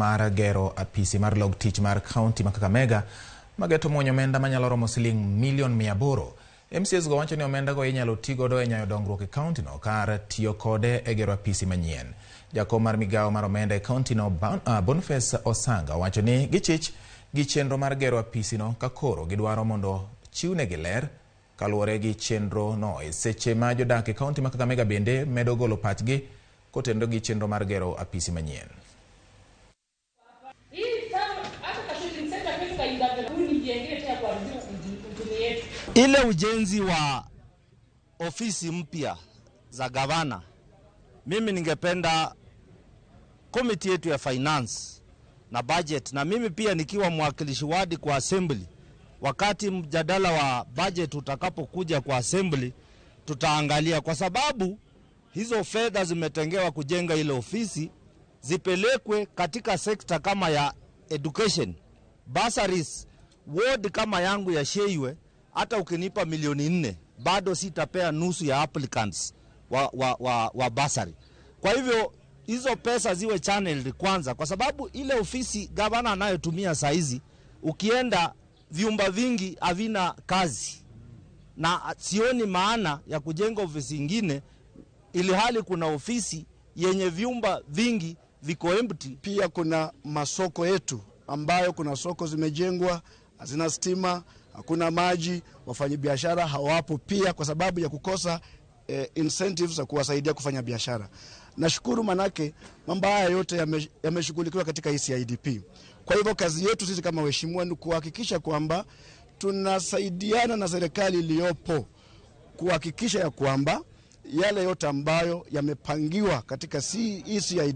mar gero apisi mar log tich mar county ma Kakamega mageto muonyo omenda manyalo romo $1,800,000. MCAs go wacho ni omenda go inyalo tigodo e nyayo dongruok e county no kar tiyo kode e gero apisi manyien. Jakom mar migawo mar omenda e county no Boniface Osanga wacho ni gichich gi chenro mar gero apisi no ka koro gidwaro mondo chiwnegi ler kaluwore gi chenro no e seche ma jodak e county ma Kakamega bende medo golo pachgi kotendo gi chenro mar gero apisi manyien. Ile ujenzi wa ofisi mpya za gavana, mimi ningependa komiti yetu ya finance na budget, na mimi pia nikiwa mwakilishi wadi kwa assembly, wakati mjadala wa budget utakapokuja kwa assembly, tutaangalia, kwa sababu hizo fedha zimetengewa kujenga ile ofisi zipelekwe katika sekta kama ya education, bursaries. Ward kama yangu ya Sheiwe, hata ukinipa $4,000,000 bado sitapea nusu ya applicants wa bursary. Kwa hivyo hizo pesa ziwe channeled kwanza, kwa sababu ile ofisi gavana anayotumia saizi, ukienda vyumba vingi havina kazi, na sioni maana ya kujenga ofisi nyingine ili hali kuna ofisi yenye vyumba vingi viko empty. Pia kuna masoko yetu ambayo kuna soko zimejengwa hazina stima, hakuna maji, wafanyabiashara hawapo pia kwa sababu ya kukosa incentives za kuwasaidia kufanya biashara. Nashukuru manake mambo haya yote yameshughulikiwa katika ECIDP. Kwa hivyo kazi yetu sisi kama waheshimiwa ni kuhakikisha kwamba tunasaidiana na serikali iliyopo kuhakikisha ya kwamba yale yote ambayo yamepangiwa katika ECIDP